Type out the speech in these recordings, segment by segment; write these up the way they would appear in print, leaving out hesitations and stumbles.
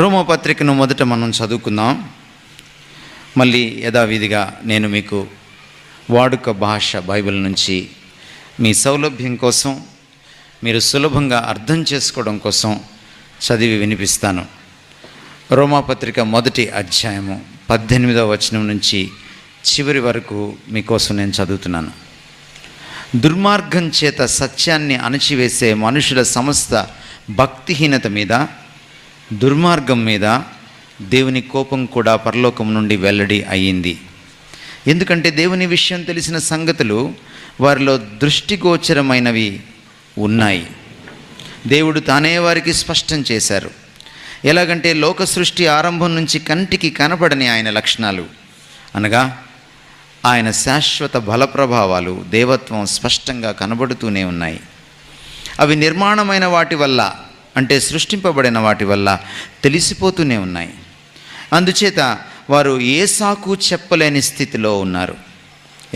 రోమాపత్రికను మొదట మనం చదువుకుందాం. మళ్ళీ యథావిధిగా నేను మీకు వాడుక భాష బైబిల్ నుంచి మీ సౌలభ్యం కోసం, మీరు సులభంగా అర్థం చేసుకోవడం కోసం చదివి వినిపిస్తాను. రోమాపత్రిక మొదటి అధ్యాయము 18వ వచనం నుంచి చివరి వరకు మీకోసం నేను చదువుతున్నాను. దుర్మార్గం చేత సత్యాన్ని అణచివేసే మనుషుల సమస్త భక్తిహీనత మీద, దుర్మార్గం మీద దేవుని కోపం కూడా పరలోకం నుండి వెల్లడి అయ్యింది. ఎందుకంటే దేవుని విషయం తెలిసిన సంగతులు వారిలో దృష్టిగోచరమైనవి ఉన్నాయి. దేవుడు తానే వారికి స్పష్టం చేశారు. ఎలాగంటే లోక సృష్టి ఆరంభం నుంచి కంటికి కనపడని ఆయన లక్షణాలు, అనగా ఆయన శాశ్వత బలప్రభావాలు, దేవత్వం స్పష్టంగా కనబడుతూనే ఉన్నాయి. అవి నిర్మాణమైన వాటి వల్ల, అంటే సృష్టింపబడిన వాటి వల్ల తెలిసిపోతూనే ఉన్నాయి. అందుచేత వారు ఏ సాకు చెప్పలేని స్థితిలో ఉన్నారు.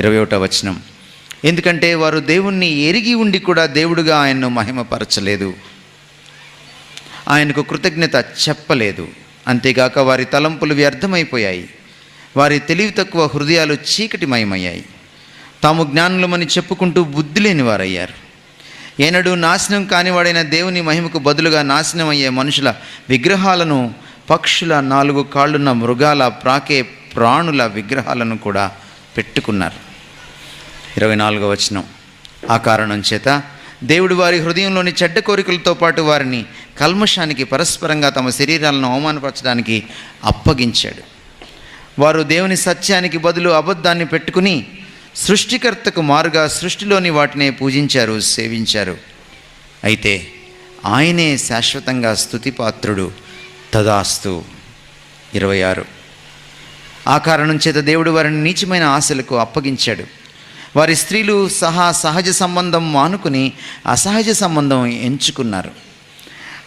21వ వచనం, ఎందుకంటే వారు దేవుణ్ణి ఎరిగి ఉండి కూడా దేవుడుగా ఆయన్ను మహిమపరచలేదు, ఆయనకు కృతజ్ఞత చెప్పలేదు. అంతేగాక వారి తలంపులు వ్యర్థమైపోయాయి, వారి తెలివి తక్కువ హృదయాలు చీకటిమయమయ్యాయి. తాము జ్ఞానులమని చెప్పుకుంటూ బుద్ధి లేని వారయ్యారు. ఏనాడు నాశనం కానివాడైన దేవుని మహిమకు బదులుగా నాశనం అయ్యే మనుషుల విగ్రహాలను, పక్షుల, 4 కాళ్ళున్న మృగాల, ప్రాకే ప్రాణుల విగ్రహాలను కూడా పెట్టుకున్నారు. 24వ వచనం, ఆ కారణం చేత దేవుడు వారి హృదయంలోని చెడ్డ కోరికలతో పాటు వారిని కల్మషానికి, పరస్పరంగా తమ శరీరాలను అవమానపరచడానికి అప్పగించాడు. వారు దేవుని సత్యానికి బదులు అబద్ధాన్ని పెట్టుకుని సృష్టికర్తకు మారుగా సృష్టిలోని వాటినే పూజించారు, సేవించారు. అయితే ఆయనే శాశ్వతంగా స్తుతిపాత్రుడు. తదాస్తు. 26, ఆ కారణం చేత దేవుడు వారిని నీచమైన ఆశలకు అప్పగించాడు. వారి స్త్రీలు సహా సహజ సంబంధం మానుకుని అసహజ సంబంధం ఎంచుకున్నారు.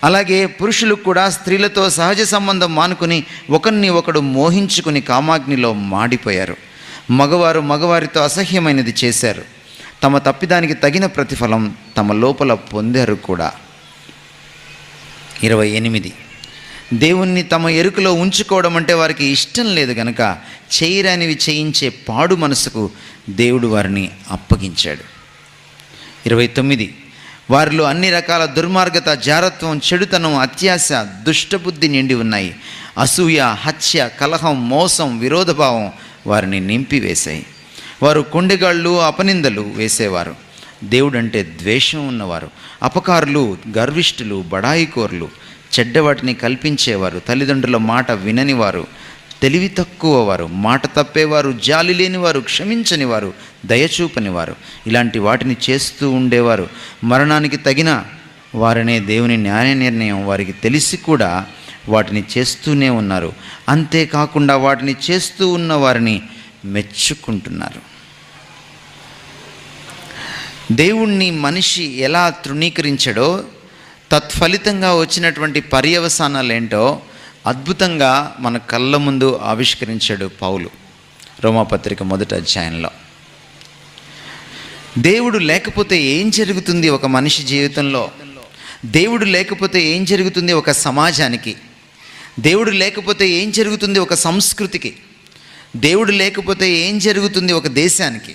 అలాగే పురుషులు కూడా స్త్రీలతో సహజ సంబంధం మానుకుని ఒకరిని ఒకడు మోహించుకుని కామాగ్నిలో మాడిపోయారు. మగవారు మగవారితో అసహ్యమైనది చేశారు. తమ తప్పిదానికి తగిన ప్రతిఫలం తమ లోపల పొందారు కూడా. 28, దేవుణ్ణి తమ ఎరుకలో ఉంచుకోవడం అంటే వారికి ఇష్టం లేదు గనక చేయరానివి చేయించే పాడు మనసుకు దేవుడు వారిని అప్పగించాడు. 29, వారిలో అన్ని రకాల దుర్మార్గత, జారత్వం, చెడుతనం, అత్యాశ, దుష్టబుద్ధి నిండి ఉన్నాయి. అసూయ, హత్య, కలహం, మోసం, విరోధభావం వారిని నింపివేశాయి. వారు కొండెగాళ్ళు, అపనిందలు వేసేవారు, దేవుడంటే ద్వేషం ఉన్నవారు, అపకారులు, గర్విష్ఠులు, బడాయికోర్లు, చెడ్డవాటిని కల్పించేవారు, తల్లిదండ్రుల మాట విననివారు, తెలివి తక్కువ వారు, మాట తప్పేవారు, జాలి లేనివారు, క్షమించనివారు, దయచూపనివారు, ఇలాంటి వాటిని చేస్తూ ఉండేవారు. మరణానికి తగిన వారనే దేవుని న్యాయ నిర్ణయం వారికి తెలిసి కూడా వాటిని చేస్తూనే ఉన్నారు. అంతేకాకుండా వాటిని చేస్తూ ఉన్న వారిని మెచ్చుకుంటున్నారు. దేవుణ్ణి మనిషి ఎలా తృణీకరించాడో, తత్ఫలితంగా వచ్చినటువంటి పర్యవసానాలు ఏంటో అద్భుతంగా మన కళ్ళ ముందు ఆవిష్కరించాడు పౌలు రోమాపత్రిక మొదటి అధ్యాయంలో. దేవుడు లేకపోతే ఏం జరుగుతుంది ఒక మనిషి జీవితంలో? దేవుడు లేకపోతే ఏం జరుగుతుంది ఒక సమాజానికి? దేవుడు లేకపోతే ఏం జరుగుతుంది ఒక సంస్కృతికి? దేవుడు లేకపోతే ఏం జరుగుతుంది ఒక దేశానికి?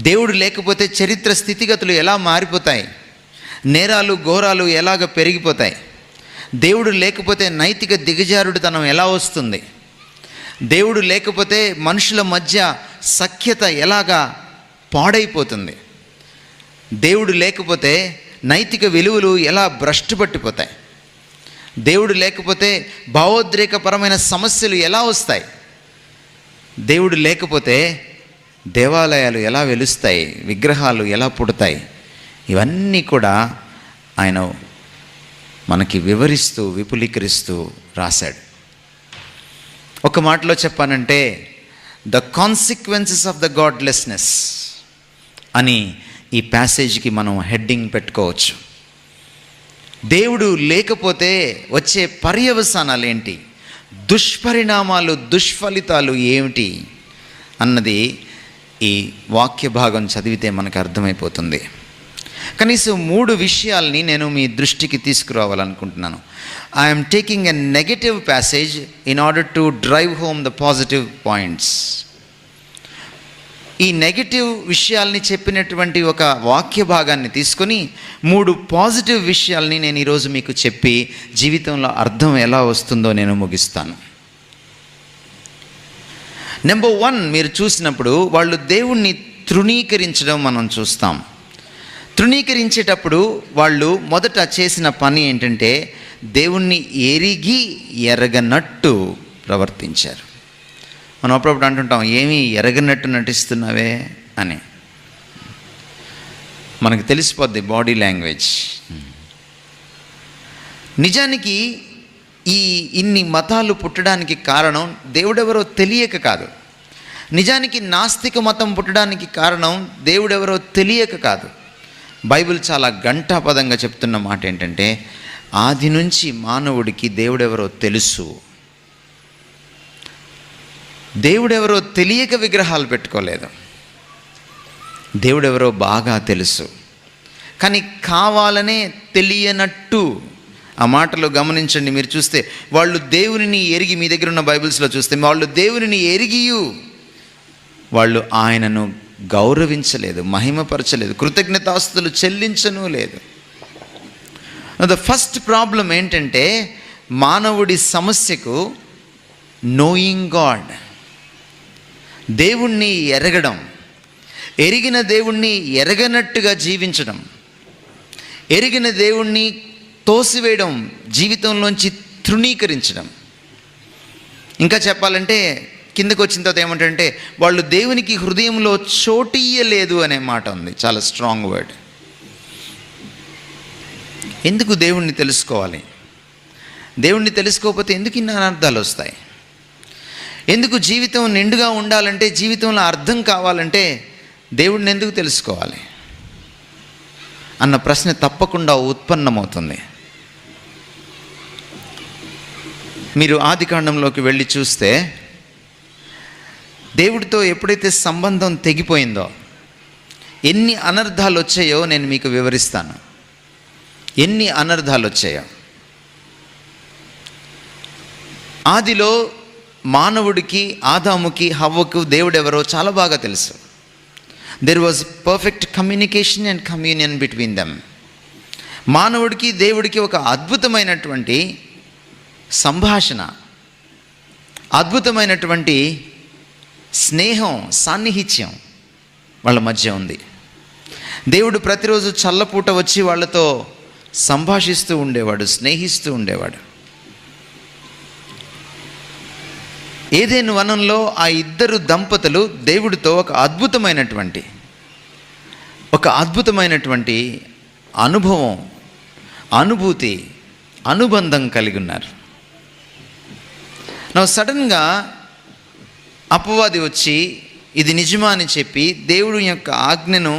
దేవుడు లేకపోతే చరిత్ర స్థితిగతులు ఎలా మారిపోతాయి? నేరాలు, ఘోరాలు ఎలాగ పెరిగిపోతాయి? దేవుడు లేకపోతే నైతిక దిగజారుడుతనం ఎలా వస్తుంది? దేవుడు లేకపోతే మనుషుల మధ్య సఖ్యత ఎలాగా పాడైపోతుంది? దేవుడు లేకపోతే నైతిక విలువలు ఎలా భ్రష్టు పట్టిపోతాయి? దేవుడు లేకపోతే భావోద్రేకపరమైన సమస్యలు ఎలా వస్తాయి? దేవుడు లేకపోతే దేవాలయాలు ఎలా వెలుస్తాయి? విగ్రహాలు ఎలా పుడతాయి? ఇవన్నీ కూడా ఆయన మనకి వివరిస్తూ, విపులీకరిస్తూ రాశాడు. ఒక మాటలో చెప్పానంటే, ద కాన్సిక్వెన్సెస్ ఆఫ్ ద గాడ్లెస్నెస్ అని ఈ ప్యాసేజ్కి మనం హెడ్డింగ్ పెట్టుకోవచ్చు. దేవుడు లేకపోతే వచ్చే పర్యవసానాలు ఏంటి, దుష్పరిణామాలు, దుష్ఫలితాలు ఏమిటి అన్నది ఈ వాక్య భాగం చదివితే మనకు అర్థమైపోతుంది. కనీసం 3 విషయాల్ని నేను మీ దృష్టికి తీసుకురావాలనుకుంటున్నాను. I'm taking a negative passage in order to drive home the positive points. ఈ నెగటివ్ విషయాల్ని చెప్పినటువంటి ఒక వాక్య భాగాన్ని తీసుకొని 3 పాజిటివ్ విషయాల్ని నేను ఈరోజు మీకు చెప్పి జీవితంలో అర్థం ఎలా వస్తుందో నేను ముగిస్తాను. నెంబర్ 1, మీరు చూసినప్పుడు వాళ్ళు దేవుణ్ణి తృణీకరించడం మనం చూస్తాం. తృణీకరించేటప్పుడు వాళ్ళు మొదట చేసిన పని ఏంటంటే దేవుణ్ణి ఎరగనట్టు ప్రవర్తించారు. మనం అప్పుడప్పుడు అంటుంటాం, ఏమీ ఎరగనట్టు నటిస్తున్నావే అని. మనకు తెలిసిపోద్ది బాడీ లాంగ్వేజ్. నిజానికి ఇన్ని మతాలు పుట్టడానికి కారణం దేవుడెవరో తెలియక కాదు. నిజానికి నాస్తిక మతం పుట్టడానికి కారణం దేవుడెవరో తెలియక కాదు. బైబిల్ చాలా ఘంటాపదంగా చెప్తున్న మాట ఏంటంటే, ఆది నుంచి మానవుడికి దేవుడెవరో తెలుసు. దేవుడెవరో తెలియక విగ్రహాలు పెట్టుకోలేదు. దేవుడెవరో బాగా తెలుసు, కానీ కావాలనే తెలియనట్టు. ఆ మాటలో గమనించండి, మీరు చూస్తే వాళ్ళు దేవునిని ఎరిగి, మీ దగ్గర ఉన్న బైబిల్స్లో చూస్తే వాళ్ళు దేవునిని ఎరిగియు వాళ్ళు ఆయనను గౌరవించలేదు, మహిమపరచలేదు, కృతజ్ఞతాస్తులు చెల్లించను లేదు. ద ఫస్ట్ ప్రాబ్లం ఏంటంటే మానవుడి సమస్యకు నోయింగ్ గాడ్, దేవుణ్ణి ఎరగడం, ఎరిగిన దేవుణ్ణి ఎరగనట్టుగా జీవించడం, ఎరిగిన దేవుణ్ణి తోసివేయడం, జీవితంలోంచి తృణీకరించడం. ఇంకా చెప్పాలంటే కిందకు వచ్చిన తర్వాత ఏమంటే వాళ్ళు దేవునికి హృదయంలో చోటియ్యలేదు అనే మాట ఉంది. చాలా స్ట్రాంగ్ వర్డ్. ఎందుకు దేవుణ్ణి తెలుసుకోవాలి? దేవుణ్ణి తెలుసుకోకపోతే ఎందుకు ఇన్ని అనర్థాలు వస్తాయి? ఎందుకు జీవితం నిండుగా ఉండాలంటే, జీవితంలో అర్థం కావాలంటే దేవుడిని ఎందుకు తెలుసుకోవాలి అన్న ప్రశ్న తప్పకుండా ఉత్పన్నమవుతుంది. మీరు ఆదికాండంలోకి వెళ్ళి చూస్తే దేవుడితో ఎప్పుడైతే సంబంధం తెగిపోయిందో ఎన్ని అనర్థాలు వచ్చాయో నేను మీకు వివరిస్తాను. ఎన్ని అనర్థాలు వచ్చాయో. ఆదిలో మానవుడికి, ఆదాముకి, హవ్వకు దేవుడెవరో చాలా బాగా తెలుసు. There was perfect communication and communion between them. మానవుడికి దేవుడికి ఒక అద్భుతమైనటువంటి సంభాషణ, అద్భుతమైనటువంటి స్నేహం, సాన్నిహిత్యం వాళ్ళ మధ్య ఉంది. దేవుడు ప్రతిరోజు చల్లపూట వచ్చి వాళ్ళతో సంభాషిస్తూ ఉండేవాడు, స్నేహిస్తూ ఉండేవాడు. ఏదెను వనంలో ఆ ఇద్దరు దంపతులు దేవుడితో ఒక అద్భుతమైనటువంటి అనుభవం, అనుభూతి, అనుబంధం కలిగి ఉన్నారు. నా సడన్గా అపవాది వచ్చి ఇది నిజమా అని చెప్పి దేవుడి యొక్క ఆజ్ఞను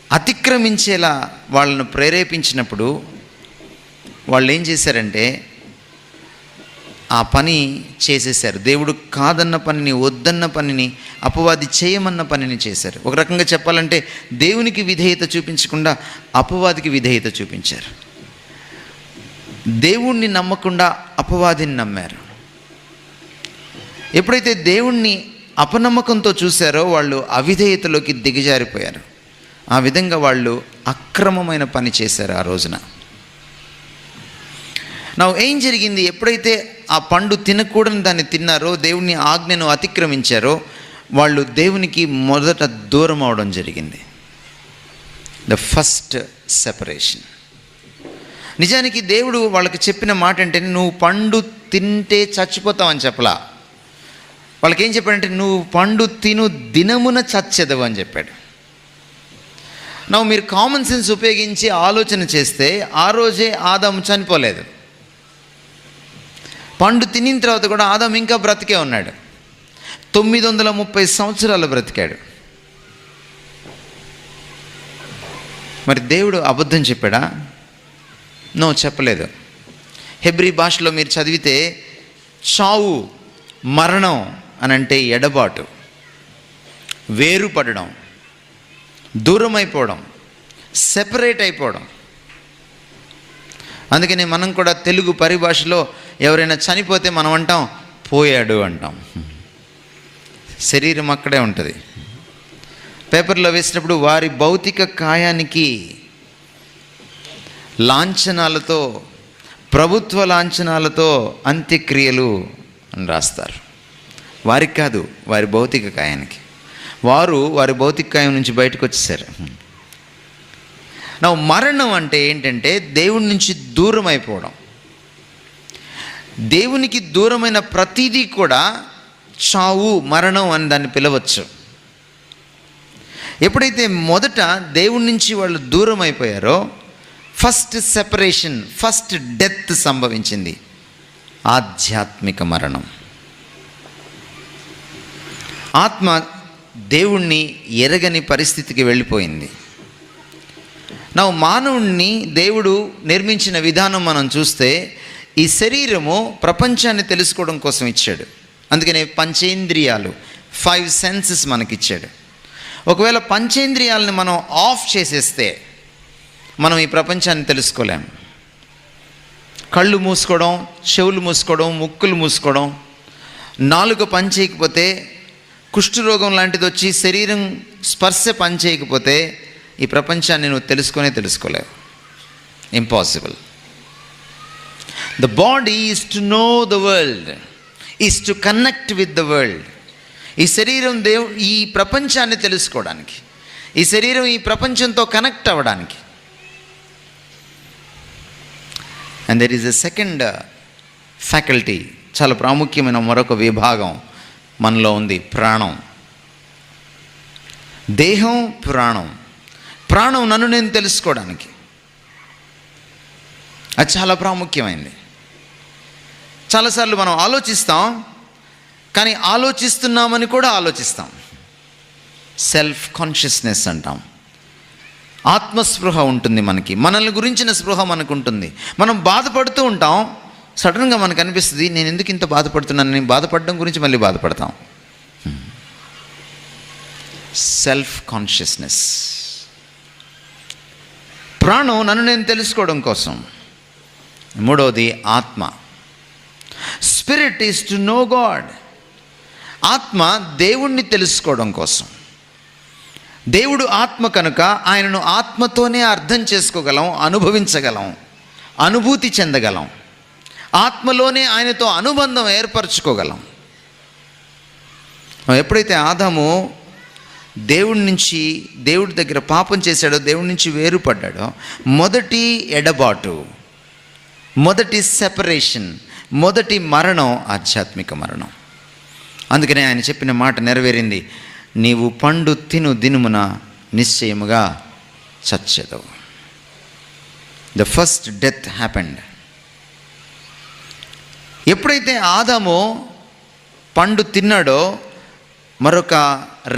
అతిక్రమించేలా వాళ్ళను ప్రేరేపించినప్పుడు వాళ్ళు ఏం చేశారంటే ఆ పని చేసేసారు. దేవుడు కాదన్న పనిని, వద్దన్న పనిని, అపవాది చేయమన్న పనిని చేశారు. ఒక రకంగా చెప్పాలంటే దేవునికి విధేయత చూపించకుండా అపవాదికి విధేయత చూపించారు. దేవుణ్ణి నమ్మకుండా అపవాదిని నమ్మారు. ఎప్పుడైతే దేవుణ్ణి అపనమ్మకంతో చూశారో వాళ్ళు అవిధేయతలోకి దిగజారిపోయారు. ఆ విధంగా వాళ్ళు అక్రమమైన పని చేశారు ఆ రోజున. ఏం జరిగింది? ఎప్పుడైతే ఆ పండు తినకూడని దాన్ని తిన్నారో, దేవుని ఆజ్ఞను అతిక్రమించారో, వాళ్ళు దేవునికి మొదట దూరం అవడం జరిగింది. The first separation. నిజానికి దేవుడు వాళ్ళకి చెప్పిన మాట ఏంటంటే, నువ్వు పండు తింటే చచ్చిపోతావని చెప్పలా. వాళ్ళకి ఏం చెప్పాడంటే, నువ్వు పండు తిను దినమున చచ్చెదవు అని చెప్పాడు. మీరు కామన్ సెన్స్ ఉపయోగించి ఆలోచన చేస్తే ఆ రోజే ఆదాము చనిపోలేదు. పండు తినిన తర్వాత కూడా ఆదాము ఇంకా బ్రతికే ఉన్నాడు. 930 సంవత్సరాలు బ్రతికాడు. మరి దేవుడు అబద్ధం చెప్పాడా? చెప్పలేదు. హెబ్రీ భాషలో మీరు చదివితే చావు, మరణం అనంటే ఎడబాటు, వేరుపడడం, దూరం అయిపోవడం, సెపరేట్ అయిపోవడం. అందుకని మనం కూడా తెలుగు పరిభాషలో ఎవరైనా చనిపోతే మనం అంటాం పోయాడు అంటాం. శరీరం అక్కడే ఉంటుంది. పేపర్లో వేసినప్పుడు వారి భౌతిక కాయానికి లాంఛనాలతో, ప్రభుత్వ లాంఛనాలతో అంత్యక్రియలు అని రాస్తారు. వారికి కాదు, వారి భౌతిక కాయానికి. వారి భౌతిక కాయం నుంచి బయటకు వచ్చేసారు. నా మరణం అంటే ఏంటంటే దేవుడి నుంచి దూరం అయిపోవడం. దేవునికి దూరమైన ప్రతిదీ కూడా చావు, మరణం అని దాన్ని పిలవచ్చు. ఎప్పుడైతే మొదట దేవుడి నుంచి వాళ్ళు దూరం అయిపోయారో ఫస్ట్ సెపరేషన్, ఫస్ట్ డెత్ సంభవించింది, ఆధ్యాత్మిక మరణం. ఆత్మ దేవుణ్ణి ఎరగని పరిస్థితికి వెళ్ళిపోయింది. నా మానవుణ్ణి దేవుడు నిర్మించిన విధానం మనం చూస్తే ఈ శరీరము ప్రపంచాన్ని తెలుసుకోవడం కోసం ఇచ్చాడు. అందుకనే పంచేంద్రియాలు, 5 సెన్సెస్ మనకిచ్చాడు. ఒకవేళ పంచేంద్రియాలని మనం ఆఫ్ చేసేస్తే మనం ఈ ప్రపంచాన్ని తెలుసుకోలేం. కళ్ళు మూసుకోవడం, చెవులు మూసుకోవడం, ముక్కులు మూసుకోవడం, నాలుక పని చేయకపోతే, కుష్ఠరోగం లాంటిది వచ్చి శరీరం స్పర్శ పని చేయకపోతే ఈ ప్రపంచాన్ని నువ్వు తెలుసుకోలేవు. Impossible. The body is to know the world, is to connect with the world. ఈ శరీరం ఈ ప్రపంచాన్ని తెలుసుకోవడానికి, ఈ శరీరం ఈ ప్రపంచంతో కనెక్ట్ అవ్వడానికి. And there is a second faculty, చాలా ప్రాముఖ్యమైన మరొక విభాగం మనలో ఉంది, ప్రాణం. దేహం, ప్రాణం. ప్రాణం నన్ను నేను తెలుసుకోవడానికి అది చాలా ప్రాముఖ్యమైంది. చాలాసార్లు మనం ఆలోచిస్తాం, కానీ ఆలోచిస్తున్నామని కూడా ఆలోచిస్తాం. సెల్ఫ్ కాన్షియస్నెస్ అంటాం. ఆత్మస్పృహ ఉంటుంది మనకి, మనల్ని గురించిన స్పృహ మనకు ఉంటుంది. మనం బాధపడుతూ ఉంటాం, సడన్గా మనకు అనిపిస్తుంది నేను ఎందుకు ఇంత బాధపడుతున్నాను, నేను బాధపడడం గురించి మళ్ళీ బాధపడతాం. Self consciousness. ప్రాణం నన్ను నేను తెలుసుకోవడం కోసం. మూడవది ఆత్మ. Spirit is to know God. ఆత్మ దేవుణ్ణి తెలుసుకోవడం కోసం. దేవుడు ఆత్మ కనుక ఆయనను ఆత్మతోనే అర్థం చేసుకోగలం, అనుభవించగలం, అనుభూతి చెందగలం. ఆత్మలోనే ఆయనతో అనుబంధం ఏర్పరచుకోగలం. ఎప్పుడైతే ఆదాము దేవుడి దగ్గర పాపం చేశాడో, దేవుడి నుంచి వేరుపడ్డాడో, మొదటి ఎడబాటు, మొదటి సెపరేషన్, మొదటి మరణం ఆధ్యాత్మిక మరణం. అందుకనే ఆయన చెప్పిన మాట నెరవేరింది, నీవు పండు తిను దినుమున నిశ్చయముగా చచ్చెదవు. The first death happened. ఎప్పుడైతే ఆదాము పండు తిన్నాడో మరొక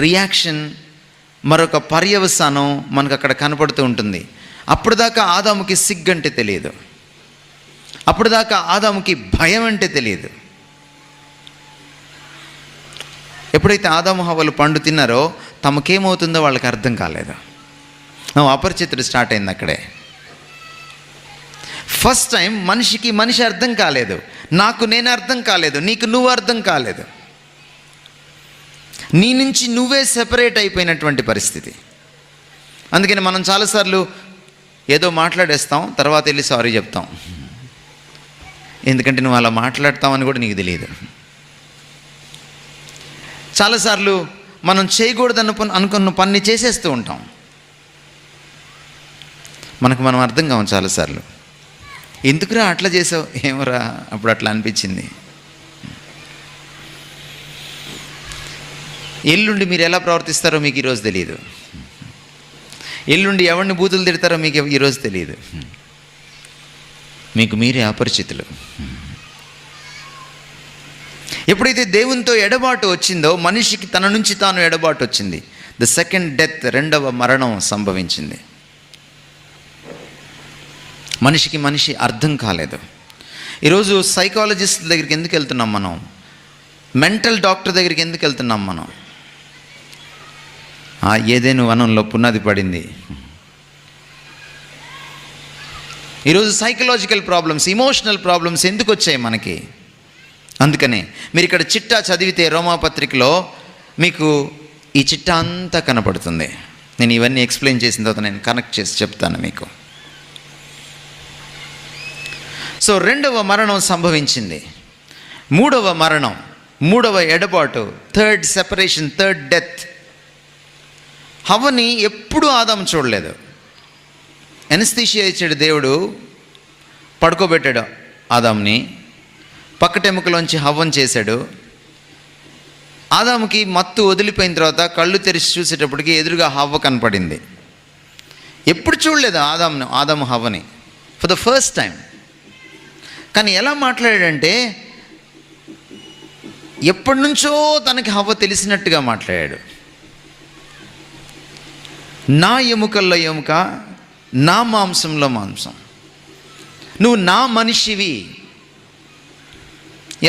రియాక్షన్, మరొక పర్యవసానం మనకు అక్కడ కనపడుతూ ఉంటుంది. అప్పుడు దాకా ఆదాముకి సిగ్గంటే తెలియదు, అప్పుడు దాకా ఆదాముకి భయం అంటే తెలియదు. ఎప్పుడైతే ఆదాము హవ్వలు పండు తిన్నారో తమకేమవుతుందో వాళ్ళకి అర్థం కాలేదు. అపరిచితుడు స్టార్ట్ అయింది అక్కడే. ఫస్ట్ టైం మనిషికి మనిషి అర్థం కాలేదు, నాకు నేను అర్థం కాలేదు, నీకు నువ్వు అర్థం కాలేదు. నీ నుంచి నువ్వే సెపరేట్ అయిపోయినటువంటి పరిస్థితి. అందుకని మనం చాలాసార్లు ఏదో మాట్లాడేస్తాం, తర్వాత వెళ్ళి సారీ చెప్తాం. ఎందుకంటే నువ్వు అలా మాట్లాడతావని కూడా నీకు తెలియదు. చాలాసార్లు మనం చేయకూడదని అనుకున్న పని చేసేస్తూ ఉంటాం. మనం అర్థం కావు చాలాసార్లు. ఎందుకురా అట్లా చేసావు, ఏమరా అప్పుడు అట్లా అనిపించింది. ఎల్లుండి మీరు ఎలా ప్రవర్తిస్తారో మీకు ఈరోజు తెలియదు. ఎల్లుండి ఎవరిని బూతులు తిడతారో మీకు ఈరోజు తెలియదు. మీకు మీరే అపరిచితులు. ఎప్పుడైతే దేవునితో ఎడబాటు వచ్చిందో, మనిషికి తన నుంచి తాను ఎడబాటు వచ్చింది, ద సెకండ్ డెత్, రెండవ మరణం సంభవించింది. మనిషికి మనిషి అర్థం కాలేదు. ఈరోజు సైకాలజిస్ట్ దగ్గరికి ఎందుకు వెళ్తున్నాం మనం, మెంటల్ డాక్టర్ దగ్గరికి ఎందుకు వెళ్తున్నాం మనం? ఏదేను వనంలో పునాది పడింది, ఈరోజు సైకలాజికల్ ప్రాబ్లమ్స్, ఇమోషనల్ ప్రాబ్లమ్స్ ఎందుకు వచ్చాయి మనకి? అందుకనే మీరు ఇక్కడ చిట్టా చదివితే రోమాపత్రికలో మీకు ఈ చిట్టా అంతా కనపడుతుంది. నేను ఇవన్నీ ఎక్స్ప్లెయిన్ చేసిన తర్వాత నేను కనెక్ట్ చేసి చెప్తాను మీకు. సో రెండవ మరణం సంభవించింది. మూడవ మరణం, మూడవ ఎడబాటు, థర్డ్ సెపరేషన్, థర్డ్ డెత్. హవ్వని ఎప్పుడూ ఆదాము చూడలేదు. ఎనస్థీషియా ఇచ్చాడు దేవుడు, పడుకోబెట్టాడు ఆదాముని, పక్కటెముకలోంచి హవ్వను చేశాడు. ఆదాముకి మత్తు వదిలిపోయిన తర్వాత కళ్ళు తెరిచి చూసేటప్పటికి ఎదురుగా హవ్వ కనపడింది. ఎప్పుడు చూడలేదు ఆదాము హవ్వని, ఫర్ ద ఫస్ట్ టైం. కానీ ఎలా మాట్లాడాడంటే ఎప్పటి నుంచో తనకి హవ్వ తెలిసినట్టుగా మాట్లాడాడు. నా ఎముకల్లో ఎముక, నా మాంసంలో మాంసం, నువ్వు నా మనిషివి.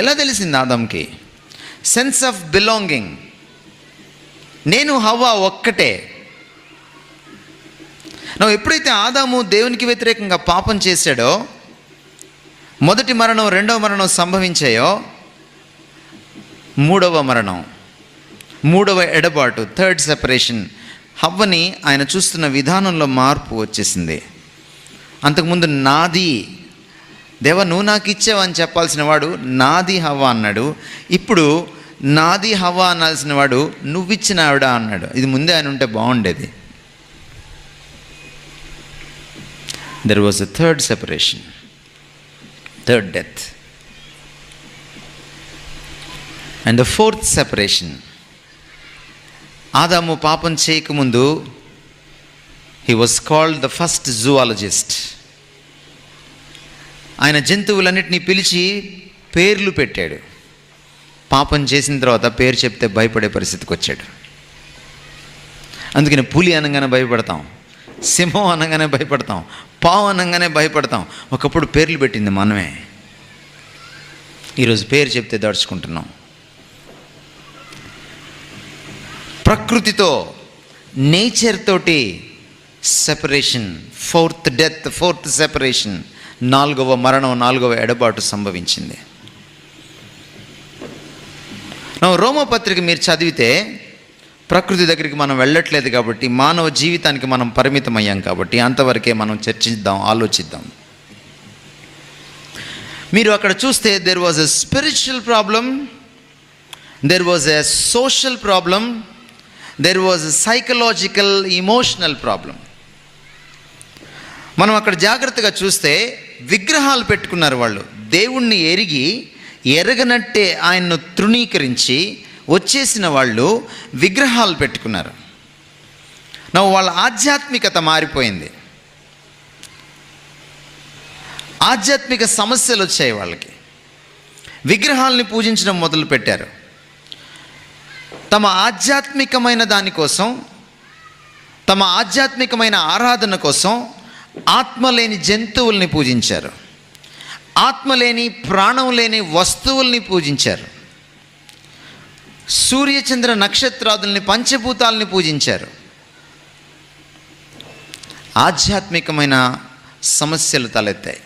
ఎలా తెలిసింది ఆదాంకి? Sense of belonging. నేను హవ్వ ఒక్కటే. నువ్వు ఎప్పుడైతే ఆదాము దేవునికి వ్యతిరేకంగా పాపం చేశాడో, మొదటి మరణం, రెండవ మరణం సంభవించాయో, మూడవ మరణం, మూడవ ఎడబాటు, థర్డ్ సెపరేషన్, హవ్వని ఆయన చూస్తున్న విధానంలో మార్పు వచ్చేసింది. అంతకుముందు నాది దేవా నువ్వు నాకు ఇచ్చావు అని చెప్పాల్సిన వాడు నాది హవ్వ అన్నాడు. ఇప్పుడు నాది హవ్వ అనాల్సిన వాడు నువ్విచ్చిన ఆవిడ అన్నాడు. ఇది ముందే ఆయన ఉంటే బాగుండేది. There was a third separation, third death. And the fourth separation, ఆదాము పాపం చేయకముందు he was called the first zoologist. ఆయన జంతువులన్నిటినీ పిలిచి పేర్లు పెట్టాడు. పాపం చేసిన తర్వాత పేరు చెప్తే భయపడే పరిస్థితికి వచ్చాడు. అందుకని పులి అనగానే భయపడతాం, సింహం అనగానే భయపడతాం, పావు అనగానే భయపడతాం. ఒకప్పుడు పేర్లు పెట్టింది మనమే. ఈరోజు పేరు చెప్తే దడుచుకుంటున్నాం. ప్రకృతితో, నేచర్ తోటి separation, fourth death, fourth separation, నాలుగవ మరణం, నాలుగవ ఎడబాటు సంభవించింది. రోమపత్రిక మీరు చదివితే ప్రకృతి దగ్గరికి మనం వెళ్ళట్లేదు కాబట్టి, మానవ జీవితానికి మనం పరిమితమయ్యాం కాబట్టి అంతవరకే మనం చర్చిద్దాం, ఆలోచిద్దాం. మీరు అక్కడ చూస్తే there was a spiritual problem, there was a social problem, there was a psychological, emotional problem. మనం అక్కడ జాగ్రత్తగా చూస్తే విగ్రహాలు పెట్టుకున్నారు వాళ్ళు. దేవుణ్ణి ఎరగనట్టే ఆయన్ను తృణీకరించి వచ్చేసిన వాళ్ళు విగ్రహాలు పెట్టుకున్నారు. వాళ్ళ ఆధ్యాత్మికత మారిపోయింది. ఆధ్యాత్మిక సమస్యలు వచ్చాయి వాళ్ళకి. విగ్రహాలని పూజించడం మొదలుపెట్టారు. తమ ఆధ్యాత్మికమైన దానికోసం, తమ ఆధ్యాత్మికమైన ఆరాధన కోసం ఆత్మలేని జంతువుల్ని పూజించారు. ఆత్మలేని, ప్రాణం లేని వస్తువుల్ని పూజించారు. సూర్యచంద్ర నక్షత్రాదుల్ని, పంచభూతాలని పూజించారు. ఆధ్యాత్మికమైన సమస్యలు తలెత్తాయి.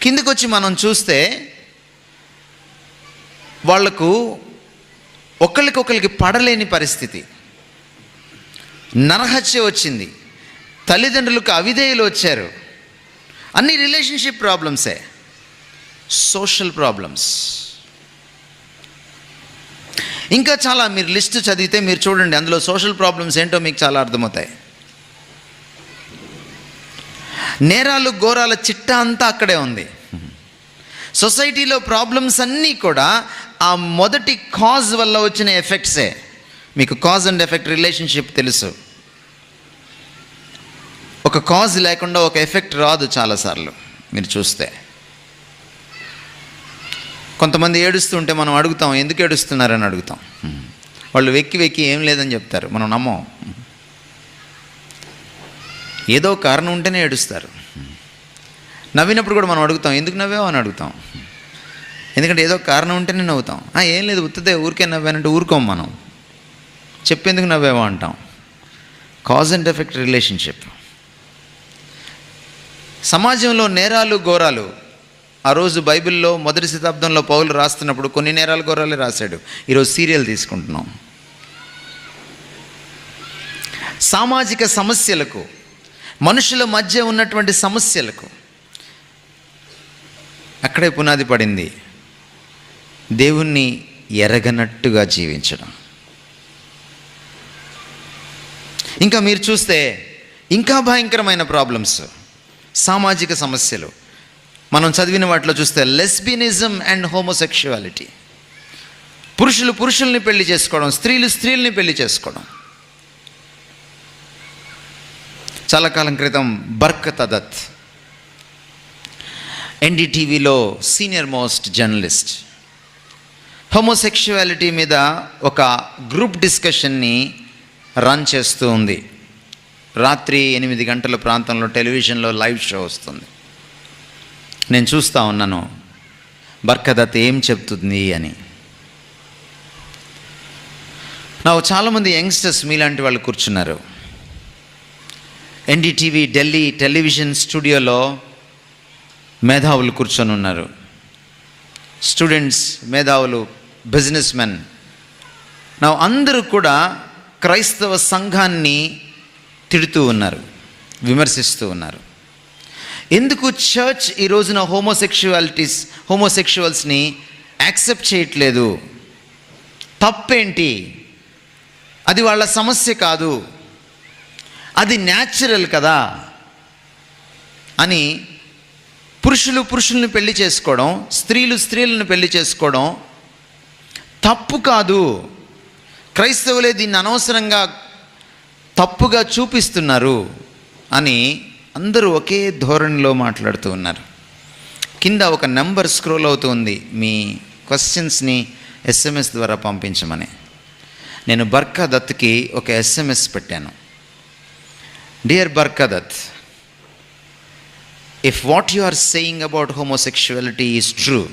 కిందకొచ్చి మనం చూస్తే వాళ్లకు ఒకరికొకరికి పడలేని పరిస్థితి. నరహత్య వచ్చింది. తల్లిదండ్రులకు అవిధేయులు వచ్చారు. అన్ని రిలేషన్షిప్ ప్రాబ్లమ్సే, సోషల్ ప్రాబ్లమ్స్. ఇంకా చాలా మీరు లిస్ట్ చదివితే మీరు చూడండి, అందులో సోషల్ ప్రాబ్లమ్స్ ఏంటో మీకు చాలా అర్థమవుతాయి. నేరాలు, ఘోరాల చిట్టా అంతా అక్కడే ఉంది. సొసైటీలో ప్రాబ్లమ్స్ అన్నీ కూడా ఆ మొదటి కాజ్ వల్ల వచ్చిన ఎఫెక్ట్సే. మీకు కాజ్ అండ్ ఎఫెక్ట్ రిలేషన్షిప్ తెలుసు. ఒక కాజ్ లేకుండా ఒక ఎఫెక్ట్ రాదు. చాలాసార్లు మీరు చూస్తే కొంతమంది ఏడుస్తుంటే మనం అడుగుతాం, ఎందుకు ఏడుస్తున్నారని అడుగుతాం. వాళ్ళు వెక్కి ఏం లేదని చెప్తారు, మనం నమ్మం. ఏదో కారణం ఉంటేనే ఏడుస్తారు. నవ్వినప్పుడు కూడా మనం అడుగుతాం, ఎందుకు నవ్వావు అని అడుగుతాం. ఎందుకంటే ఏదో కారణం ఉంటేనే నవ్వుతాం. ఏం లేదు, ఉత్తుతే ఊరికే నవ్వానంటే ఊరుకోం. మనం చెప్పేందుకు నవ్వావా అంటాం. Cause and effect relationship. సమాజంలో నేరాలు ఘోరాలు, ఆ రోజు బైబిల్లో మొదటి శతాబ్దంలో పౌలు రాస్తున్నప్పుడు కొన్ని నేరాలు ఘోరాలే రాశాడు. ఈరోజు సీరియల్ తీసుకుంటున్నాం. సామాజిక సమస్యలకు, మనుషుల మధ్య ఉన్నటువంటి సమస్యలకు అక్కడే పునాది పడింది దేవుణ్ణి ఎరగనట్టుగా జీవించడం. ఇంకా మీరు చూస్తే ఇంకా భయంకరమైన ప్రాబ్లమ్స్, సామాజిక సమస్యలు మనం చదివిన వాటిలో చూస్తే లెస్బియనిజం అండ్ హోమోసెక్షువాలిటీ. పురుషులు పురుషుల్ని పెళ్లి చేసుకోవడం, స్త్రీలు స్త్రీల్ని పెళ్లి చేసుకోవడం. చాలా కాలం క్రితం బర్కత్ అదత్ ఎన్డీటీవీలో సీనియర్ మోస్ట్ జర్నలిస్ట్ హోమోసెక్షువాలిటీ మీద ఒక గ్రూప్ డిస్కషన్ని రన్ చేస్తూ ఉంది. రాత్రి 8 గంటల ప్రాంతంలో టెలివిజన్లో లైవ్ షో వస్తుంది. నేను చూస్తూ ఉన్నాను బర్కత్ ఏం చెప్తుంది అని. నాకు చాలామంది యంగ్స్టర్స్ మీలాంటి వాళ్ళు కూర్చున్నారు. ఎన్డీటీవీ ఢిల్లీ టెలివిజన్ స్టూడియోలో మేధావులు కూర్చొని ఉన్నారు. స్టూడెంట్స్, మేధావులు, బిజినెస్ మెన్. అందరూ కూడా క్రైస్తవ సంఘాన్ని తిడుతూ ఉన్నారు, విమర్శిస్తూ ఉన్నారు. ఎందుకు చర్చ్ ఈ రోజున హోమోసెక్షువల్స్ని యాక్సెప్ట్ చేయట్లేదు? తప్పేంటి? అది వాళ్ళ సమస్య కాదు, అది న్యాచురల్ కదా అని పురుషులు పురుషుల్ని పెళ్లి చేసుకోవడం, స్త్రీలు స్త్రీలను పెళ్లి చేసుకోవడం తప్పు కాదు. క్రైస్తవులే దీన్ని అనవసరంగా తప్పుగా చూపిస్తున్నారు అని అందరూ ఒకే ధోరణిలో మాట్లాడుతూ ఉన్నారు. కింద ఒక నెంబర్ స్క్రోల్ అవుతుంది, మీ క్వశ్చన్స్ని ఎస్ఎంఎస్ ద్వారా పంపించమని. నేను బర్కదత్కి ఒక ఎస్ఎంఎస్ పెట్టాను. Dear బర్కదత్, if what you are saying about homosexuality is true,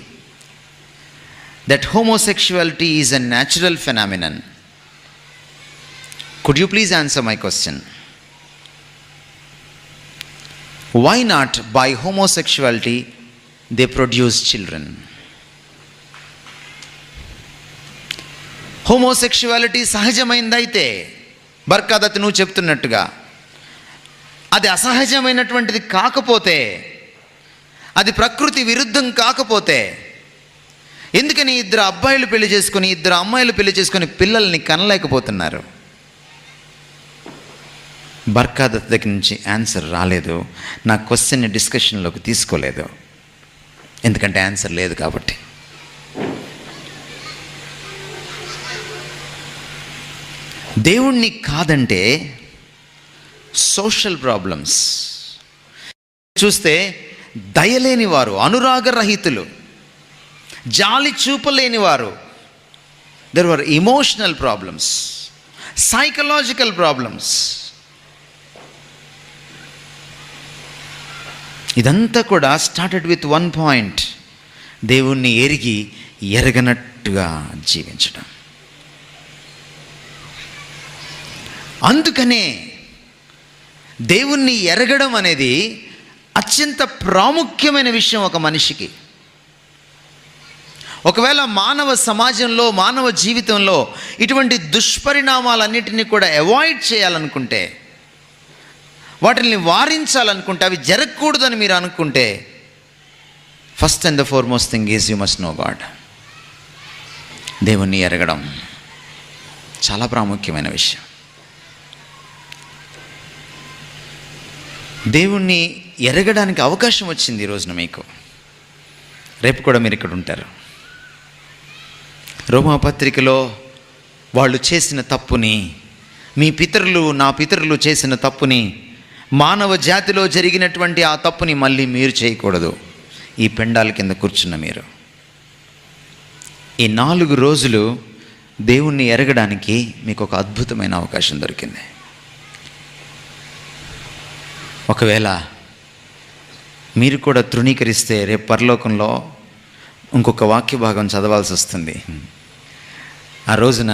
that homosexuality is a natural phenomenon, could you please answer my question? Why not by homosexuality they produce children? Homosexuality సహజమైందైతే బర్కదత్ నువ్వు చెప్తున్నట్టుగా, అది అసహజమైనటువంటిది కాకపోతే, అది ప్రకృతి విరుద్ధం కాకపోతే, ఎందుకని 2 అబ్బాయిలు పెళ్లి చేసుకొని 2 అమ్మాయిలు పెళ్లి చేసుకొని పిల్లల్ని కనలేకపోతున్నారు? బర్కదత్ దగ్గర నుంచి ఆన్సర్ రాలేదు. నా క్వశ్చన్ని డిస్కషన్లోకి తీసుకోలేదు, ఎందుకంటే ఆన్సర్ లేదు కాబట్టి. దేవుణ్ణి కాదంటే సోషల్ ప్రాబ్లమ్స్ చూస్తే దయలేని వారు, అనురాగరహితులు, జాలి చూపలేని వారు, there were emotional problems, psychological problems. ఇదంతా కూడా స్టార్టెడ్ విత్ 1 పాయింట్, దేవుణ్ణి ఎరగనట్టుగా జీవించడం. అందుకనే దేవుణ్ణి ఎరగడం అనేది అత్యంత ప్రాముఖ్యమైన విషయం ఒక మనిషికి. ఒకవేళ మానవ సమాజంలో, మానవ జీవితంలో ఇటువంటి దుష్పరిణామాలన్నిటినీ కూడా అవాయిడ్ చేయాలనుకుంటే, వాటిని వారించాలనుకుంటే, అవి జరగకూడదని మీరు అనుకుంటే, first and the foremost thing is you must know God. దేవుణ్ణి ఎరగడం చాలా ప్రాముఖ్యమైన విషయం. దేవుణ్ణి ఎరగడానికి అవకాశం వచ్చింది ఈ రోజున మీకు. రేపు కూడా మీరు ఇక్కడ ఉంటారు. రోమాపత్రికలో వాళ్ళు చేసిన తప్పుని, మీ పితరులు, నా పితరులు చేసిన తప్పుని, మానవ జాతిలో జరిగినటువంటి ఆ తప్పుని మళ్ళీ మీరు చేయకూడదు. ఈ పెండాల కింద కూర్చున్న మీరు ఈ 4 రోజులు దేవుణ్ణి ఎరగడానికి మీకు ఒక అద్భుతమైన అవకాశం దొరికింది. ఒకవేళ మీరు కూడా తృణీకరిస్తే రేపు పరలోకంలో ఇంకొక వాక్య భాగం చదవాల్సి వస్తుంది. ఆ రోజున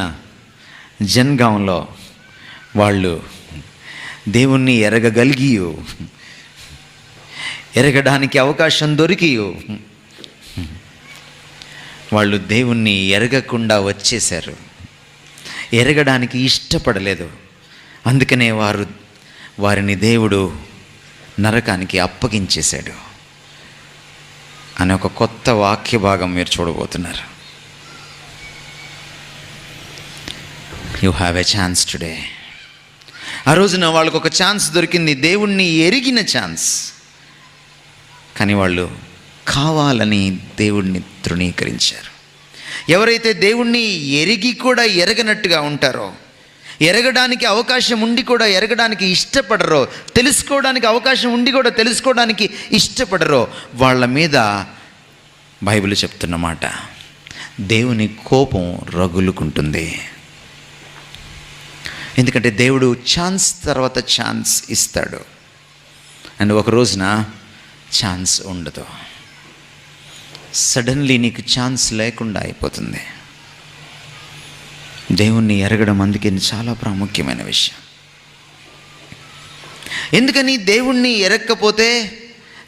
జన్గాంలో వాళ్ళు దేవుణ్ణి ఎరగగలిగి ఎరగడానికి అవకాశం దొరికి వాళ్ళు దేవుణ్ణి ఎరగకుండా వచ్చేశారు. ఎరగడానికి ఇష్టపడలేదు. అందుకనే వారిని దేవుడు నరకానికి అప్పగించేశాడు అనే ఒక కొత్త వాక్య భాగం మీరు చూడబోతున్నారు. You have a chance today. ఆ రోజున వాళ్ళకు ఒక ఛాన్స్ దొరికింది, దేవుణ్ణి ఎరిగిన ఛాన్స్. కానీ వాళ్ళు కావాలని దేవుణ్ణి తృణీకరించారు. ఎవరైతే దేవుణ్ణి ఎరిగి కూడా ఎరగనట్టుగా ఉంటారో, ఎరగడానికి అవకాశం ఉండి కూడా ఎరగడానికి ఇష్టపడరో, తెలుసుకోవడానికి అవకాశం ఉండి కూడా తెలుసుకోవడానికి ఇష్టపడరో, వాళ్ళ మీద బైబిల్ చెప్తున్న మాట, దేవుని కోపం రగులుకుంటుంది. ఎందుకంటే దేవుడు ఛాన్స్ తర్వాత ఛాన్స్ ఇస్తాడు, అండ్ ఒక రోజున ఛాన్స్ ఉండదు. సడన్లీ నీకు ఛాన్స్ లేకుండా అయిపోతుంది. దేవుణ్ణి ఎరగడం అందుకే చాలా ప్రాముఖ్యమైన విషయం. ఎందుకని దేవుణ్ణి ఎరగకపోతే,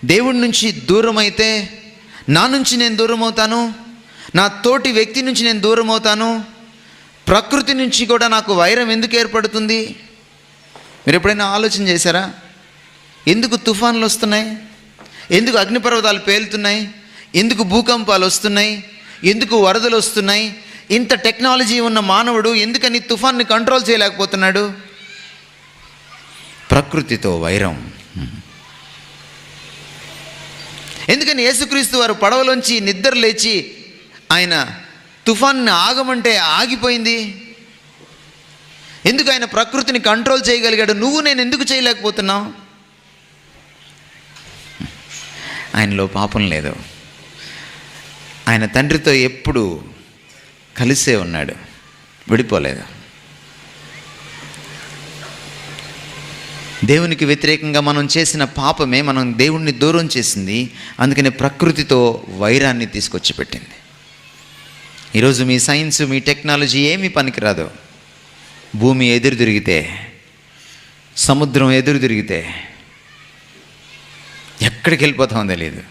దేవుడి నుంచి దూరం అయితే, నా నుంచి నేను దూరం అవుతాను, నా తోటి వ్యక్తి నుంచి నేను దూరం అవుతాను, ప్రకృతి నుంచి కూడా నాకు వైరం ఎందుకు ఏర్పడుతుంది? మీరు ఎప్పుడైనా ఆలోచన చేశారా? ఎందుకు తుఫాన్లు వస్తున్నాయి? ఎందుకు అగ్నిపర్వతాలు పేలుతున్నాయి? ఎందుకు భూకంపాలు వస్తున్నాయి? ఎందుకు వరదలు వస్తున్నాయి? ఇంత టెక్నాలజీ ఉన్న మానవుడు ఎందుకని తుఫాన్ని కంట్రోల్ చేయలేకపోతున్నాడు? ప్రకృతితో వైరం. ఎందుకని యేసుక్రీస్తు వారు పడవలోంచి నిద్ర లేచి ఆయన తుఫాన్ని ఆగమంటే ఆగిపోయింది? ఎందుకు ఆయన ప్రకృతిని కంట్రోల్ చేయగలిగాడు? నువ్వు నేను ఎందుకు చేయలేకపోతున్నావు? ఆయనలో పాపం లేదు. ఆయన తండ్రితో ఎప్పుడు కలిసే ఉన్నాడు, విడిపోలేదు. దేవునికి వ్యతిరేకంగా మనం చేసిన పాపమే మనం దేవుణ్ణి దూరం చేసింది. అందుకని ప్రకృతితో వైరాన్ని తీసుకొచ్చి పెట్టింది. ఈరోజు మీ సైన్స్, మీ టెక్నాలజీ ఏమీ పనికిరాదు. భూమి ఎదురు తిరిగితే, సముద్రం ఎదురు తిరిగితే ఎక్కడికి వెళ్ళిపోతామో తెలియదు.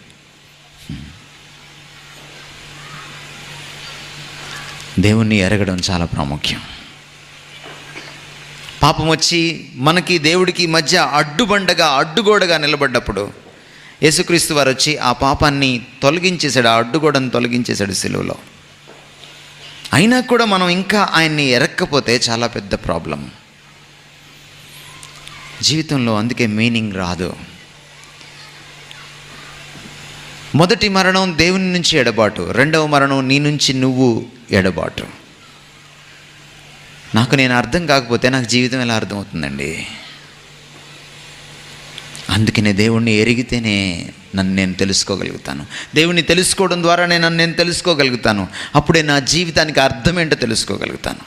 దేవుణ్ణి ఎరగడం చాలా ప్రాముఖ్యం. పాపం వచ్చి మనకి దేవుడికి మధ్య అడ్డుబండగా, అడ్డుగోడగా నిలబడ్డప్పుడు యేసుక్రీస్తు వారు వచ్చి ఆ పాపాన్ని తొలగించేశాడు, ఆ అడ్డుగోడను తొలగించేశాడు సిలువలో. అయినా కూడా మనం ఇంకా ఆయన్ని ఎరక్కపోతే చాలా పెద్ద ప్రాబ్లం జీవితంలో. అందుకే మీనింగ్ రాదు. మొదటి మరణం దేవుని నుంచి ఎడబాటు, రెండవ మరణం నీ నుంచి నువ్వు ఎడబాటు. నాకు నేను అర్థం కాకపోతే నాకు జీవితం ఎలా అర్థమవుతుందండి? అందుకనే దేవుణ్ణి ఎరిగితేనే నన్ను నేను తెలుసుకోగలుగుతాను. దేవుణ్ణి తెలుసుకోవడం ద్వారానే నన్ను నేను తెలుసుకోగలుగుతాను. అప్పుడే నా జీవితానికి అర్థం ఏంటో తెలుసుకోగలుగుతాను.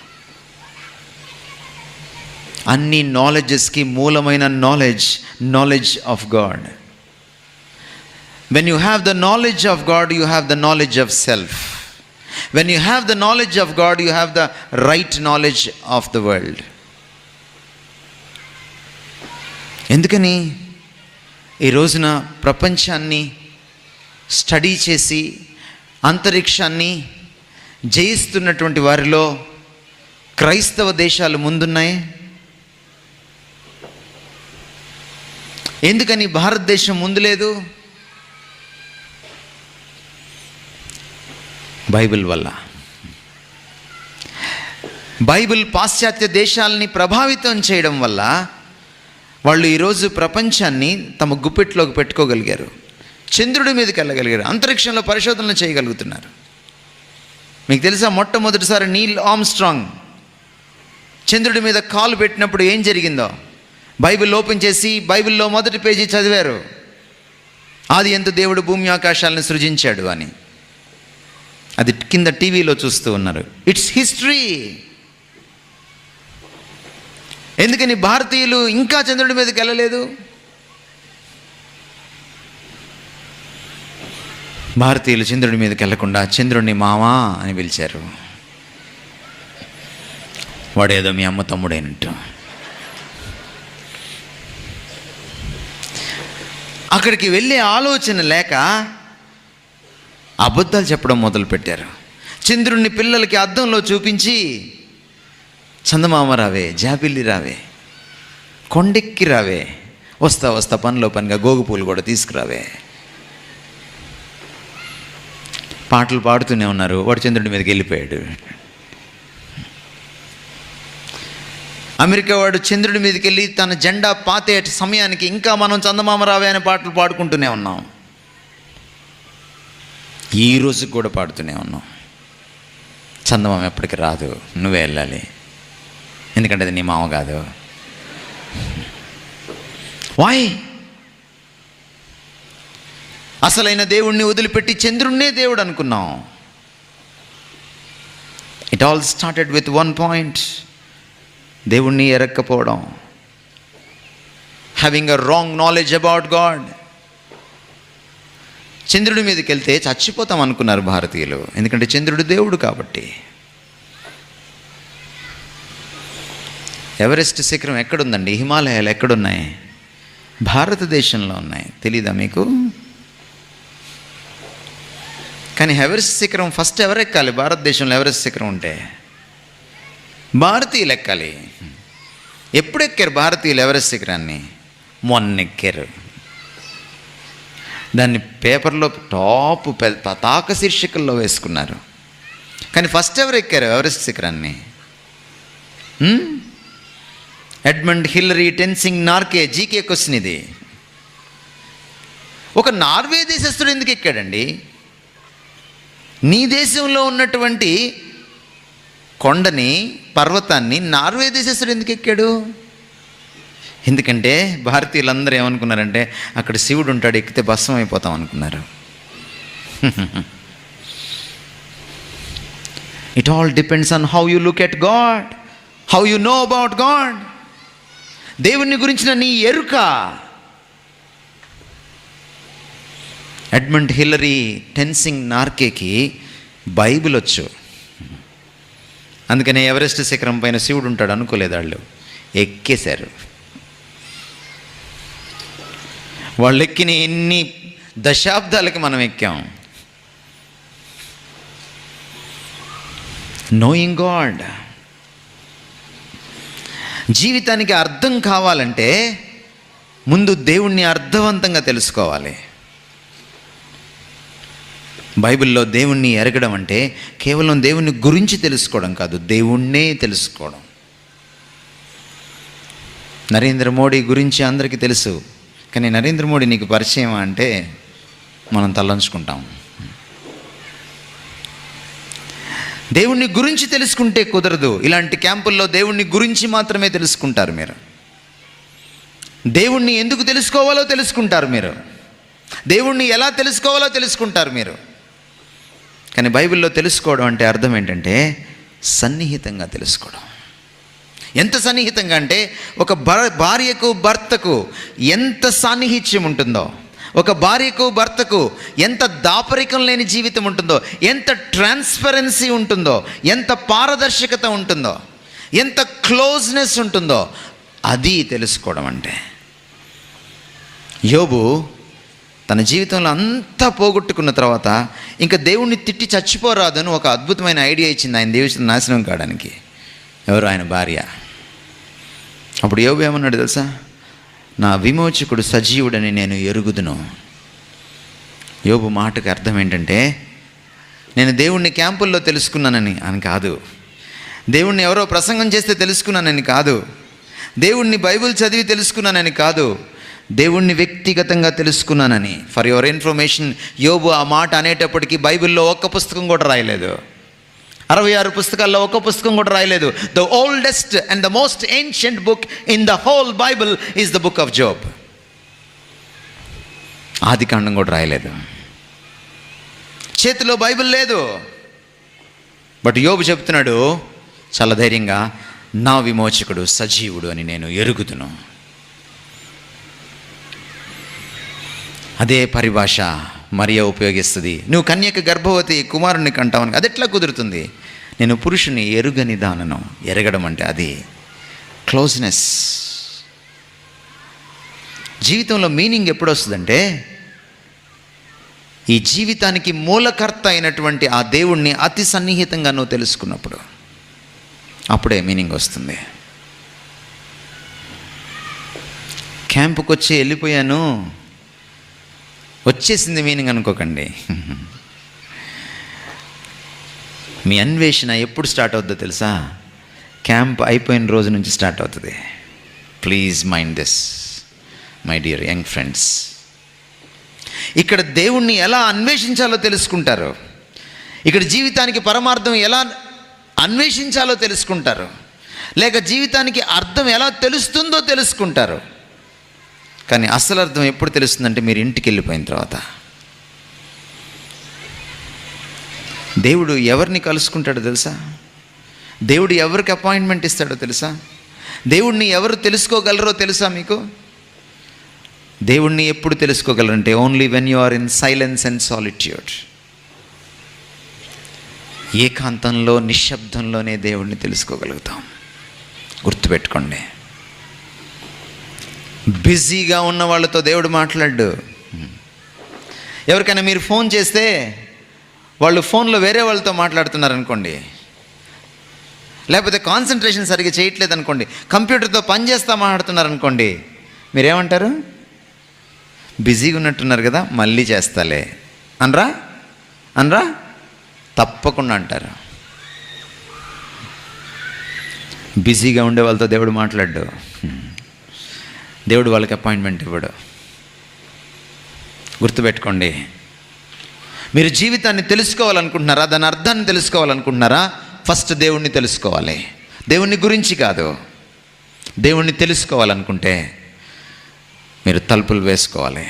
అన్ని నాలెడ్జెస్కి మూలమైన knowledge of God. When you have the knowledge of God, you have the knowledge of self. When you have the knowledge of God, you have the right knowledge of the world. ఎందుకని ఈ రోజున ప్రపంచాన్ని study చేసి అంతరిక్షాన్ని జయిస్తున్నటువంటి వారిలో క్రైస్తవ దేశాలు ముందున్నాయి. ఎందుకని భారతదేశం ముందు లేదు? బైబిల్ వల్ల. బైబిల్ పాశ్చాత్య దేశాలని ప్రభావితం చేయడం వల్ల వాళ్ళు ఈరోజు ప్రపంచాన్ని తమ గుప్పెట్లోకి పెట్టుకోగలిగారు. చంద్రుడి మీదకి వెళ్ళగలిగారు. అంతరిక్షంలో పరిశోధనలు చేయగలుగుతున్నారు. మీకు తెలుసా, మొట్టమొదటిసారి నీల్ ఆర్మ్స్ట్రాంగ్ చంద్రుడి మీద కాలు పెట్టినప్పుడు ఏం జరిగిందో బైబిల్ ఓపెన్ చేసి బైబిల్లో మొదటి పేజీ చదివారు. ఆది యందు దేవుడు భూమి ఆకాశాలను సృజించాడు అని. అది కింద టీవీలో చూస్తూ ఉన్నారు. It's history. ఎందుకని భారతీయులు ఇంకా చంద్రుడి మీదకి వెళ్ళలేదు? భారతీయులు చంద్రుడి మీదకి వెళ్ళకుండా చంద్రుడిని మావా అని పిలిచారు. వాడేదో మీ అమ్మ తమ్ముడైనట్టు. అక్కడికి వెళ్ళే ఆలోచన లేక అబద్ధాలు చెప్పడం మొదలుపెట్టారు. చంద్రుణ్ణి పిల్లలకి అద్దంలో చూపించి, చందమామ రావే, జాబిల్లి రావే, కొండెక్కి రావే, వస్తా వస్తా పనిలో పనిగా గోగు పూలు కూడా తీసుకురావే, పాటలు పాడుతూనే ఉన్నారు. వాడు చంద్రుడి మీదకి వెళ్ళిపోయాడు. అమెరికా వాడు చంద్రుడి మీదకి వెళ్ళి తన జెండా పాతే సమయానికి ఇంకా మనం చందమామ రావే అనే పాటలు పాడుకుంటూనే ఉన్నాం. ఈ రోజు కూడా పాడుతూనే ఉన్నాం. చందమామ ఎప్పటికి రాదు, నువ్వే వెళ్ళాలి, ఎందుకంటే అది నీ మామ కాదు. వాయ్? అసలైన దేవుణ్ణి వదిలిపెట్టి చంద్రుణ్ణే దేవుడు అనుకున్నాం. It all started with one point, దేవుణ్ణి ఎరక్కపోవడం, having a wrong knowledge about God. చంద్రుడి మీదకి వెళ్తే చచ్చిపోతాం అనుకున్నారు భారతీయులు, ఎందుకంటే చంద్రుడు దేవుడు కాబట్టి. ఎవరెస్ట్ శిఖరం ఎక్కడుందండి? హిమాలయాలు ఎక్కడున్నాయి? భారతదేశంలో ఉన్నాయి. తెలీదా మీకు? కానీ ఎవరెస్ట్ శిఖరం ఫస్ట్ ఎవరు ఎక్కాలి? భారతదేశంలో ఎవరెస్ట్ శిఖరం ఉంటే భారతీయులు ఎక్కాలి. ఎప్పుడు ఎక్కారు భారతీయులు ఎవరెస్ట్ శిఖరాన్ని? మొన్న ఎక్కారు. దాన్ని పేపర్లో టాప్ పతాక శీర్షికల్లో వేసుకున్నారు. కానీ ఫస్ట్ ఎవరు ఎక్కారు ఎవరెస్ట్ శిఖరాన్ని? Edmund Hillary Tenzing Norgay. GK question ఇది. ఒక నార్వే దేశస్థుడు ఎందుకు ఎక్కాడండి? నీ దేశంలో ఉన్నటువంటి కొండని, పర్వతాన్ని నార్వే దేశస్థుడు ఎందుకు ఎక్కాడు? ఎందుకంటే భారతీయులందరూ ఏమనుకున్నారంటే అక్కడ శివుడు ఉంటాడు, ఎక్కితే భస్మం అయిపోతాం అనుకున్నారు. It all depends on how you look at God, how you know about God. దేవుని గురించిన నీ ఎరుక. ఎడ్మండ్ హిల్లరీ టెన్సింగ్ నార్కేకి బైబిల్ వచ్చు, అందుకనే ఎవరెస్ట్ శిఖరం పైన శివుడు ఉంటాడు అనుకోలేదు. వాళ్ళు ఎక్కేశారు. వాళ్ళు ఎక్కిన ఎన్ని దశాబ్దాలకి మనం ఎక్కాం. Knowing God. జీవితానికి అర్థం కావాలంటే ముందు దేవుణ్ణి అర్థవంతంగా తెలుసుకోవాలి. బైబిల్లో దేవుణ్ణి ఎరగడం అంటే కేవలం దేవుని గురించి తెలుసుకోవడం కాదు, దేవుణ్ణే తెలుసుకోవడం. నరేంద్ర మోడీ గురించి అందరికీ తెలుసు, కానీ నరేంద్ర మోడీ నీకు పరిచయం అంటే మనం తలంచుకుంటాం. దేవుణ్ణి గురించి తెలుసుకుంటే కుదరదు. ఇలాంటి క్యాంపుల్లో దేవుణ్ణి గురించి మాత్రమే తెలుసుకుంటారు మీరు. దేవుణ్ణి ఎందుకు తెలుసుకోవాలో తెలుసుకుంటారు మీరు. దేవుణ్ణి ఎలా తెలుసుకోవాలో తెలుసుకుంటారు మీరు. కానీ బైబిల్లో తెలుసుకోవడం అంటే అర్థం ఏంటంటే సన్నిహితంగా తెలుసుకోవడం. ఎంత సన్నిహితంగా అంటే ఒక భార్యకు భర్తకు ఎంత సాన్నిహిత్యం ఉంటుందో, ఒక భార్యకు భర్తకు ఎంత దాపరికం లేని జీవితం ఉంటుందో, ఎంత ట్రాన్స్పరెన్సీ ఉంటుందో, ఎంత పారదర్శకత ఉంటుందో, ఎంత క్లోజ్నెస్ ఉంటుందో, అది తెలుసుకోవడం అంటే. యోబు తన జీవితంలో అంతా పోగొట్టుకున్న తర్వాత ఇంకా దేవుణ్ణి తిట్టి చచ్చిపోరాదని ఒక అద్భుతమైన ఐడియా ఇచ్చింది ఆయన జీవితం నాశనం కావడానికి. ఎవరు? ఆయన భార్య. అప్పుడు యోబు ఏమన్నాడు తెలుసా? నా విమోచకుడు సజీవుడని నేను ఎరుగుదును. యోబు మాటకు అర్థం ఏంటంటే నేను దేవుణ్ణి క్యాంపుల్లో తెలుసుకున్నానని అని కాదు, దేవుణ్ణి ఎవరో ప్రసంగం చేస్తే తెలుసుకున్నానని కాదు, దేవుణ్ణి బైబిల్ చదివి తెలుసుకున్నానని కాదు, దేవుణ్ణి వ్యక్తిగతంగా తెలుసుకున్నానని. ఫర్ యువర్ ఇన్ఫర్మేషన్, యోబు ఆ మాట అనేటప్పటికీ బైబిల్లో ఒక్క పుస్తకం కూడా రాయలేదు. 66 పుస్తకాల్లో ఒక్క పుస్తకం కూడా రాయలేదు. The oldest and the most ancient book in the whole Bible is the book of Job. ఆదికాండం కూడా రాయలేదు. చేతిలో బైబిల్ లేదు. బట్ యోబు చెప్తున్నాడు చాలా ధైర్యంగా, నా విమోచకుడు సజీవుడు అని నేను ఎరుగుదును. అదే పరిభాష మరియా ఉపయోగిస్తుంది. నువ్వు కన్యక గర్భవతి కుమారుని కంటావని. అది ఎట్లా కుదురుతుంది? నేను పురుషుని ఎరుగని దానను. ఎరగడం అంటే అది క్లోజ్నెస్. జీవితంలో మీనింగ్ ఎప్పుడు వస్తుందంటే, ఈ జీవితానికి మూలకర్త అయినటువంటి ఆ దేవుణ్ణి అతి సన్నిహితంగా నువ్వు తెలుసుకున్నప్పుడు అప్పుడే మీనింగ్ వస్తుంది. క్యాంపుకి వచ్చి వెళ్ళిపోయాను, వచ్చేసింది మీనింగ్ అనుకోకండి. మీ అన్వేషణ ఎప్పుడు స్టార్ట్ అవుతుందో తెలుసా? క్యాంప్ అయిపోయిన రోజు నుంచి స్టార్ట్ అవుతుంది. Please mind this my dear young friends. ఇక్కడ దేవుణ్ణి ఎలా అన్వేషించాలో తెలుసుకుంటారు, ఇక్కడ జీవితానికి పరమార్థం ఎలా అన్వేషించాలో తెలుసుకుంటారు, లేక జీవితానికి అర్థం ఎలా తెలుస్తుందో తెలుసుకుంటారు. కానీ అసలు అర్థం ఎప్పుడు తెలుస్తుందంటే మీరు ఇంటికి వెళ్ళిపోయిన తర్వాత. దేవుడు ఎవరిని కలుసుకుంటాడో తెలుసా? దేవుడు ఎవరికి అపాయింట్మెంట్ ఇస్తాడో తెలుసా? దేవుడిని ఎవరు తెలుసుకోగలరో తెలుసా మీకు? దేవుణ్ణి ఎప్పుడు తెలుసుకోగలరంటే only when you are in silence and solitude. ఏకాంతంలో, నిశ్శబ్దంలోనే దేవుణ్ణి తెలుసుకోగలుగుతాం. గుర్తుపెట్టుకోండి. బిజీగా ఉన్న వాళ్ళతో దేవుడు మాట్లాడు. ఎవరికైనా మీరు ఫోన్ చేస్తే వాళ్ళు ఫోన్లో వేరే వాళ్ళతో మాట్లాడుతున్నారనుకోండి, లేకపోతే కాన్సన్ట్రేషన్ సరిగ్గా చేయట్లేదు అనుకోండి, కంప్యూటర్తో పని చేస్తా మాట్లాడుతున్నారనుకోండి, మీరేమంటారు? బిజీగా ఉన్నట్టున్నారు కదా, మళ్ళీ చేస్తాలే అనరా? తప్పకుండా అంటారు. బిజీగా ఉండే వాళ్ళతో దేవుడు మాట్లాడు. దేవుడు వాళ్ళకి అపాయింట్మెంట్ ఇవ్వడు. గుర్తుపెట్టుకోండి. మీరు జీవితాన్ని తెలుసుకోవాలనుకుంటున్నారా, దాని అర్థాన్ని తెలుసుకోవాలనుకుంటున్నారా, ఫస్ట్ దేవుణ్ణి తెలుసుకోవాలి. దేవుణ్ణి గురించి కాదు, దేవుణ్ణి తెలుసుకోవాలనుకుంటే మీరు తలుపులు వేసుకోవాలి.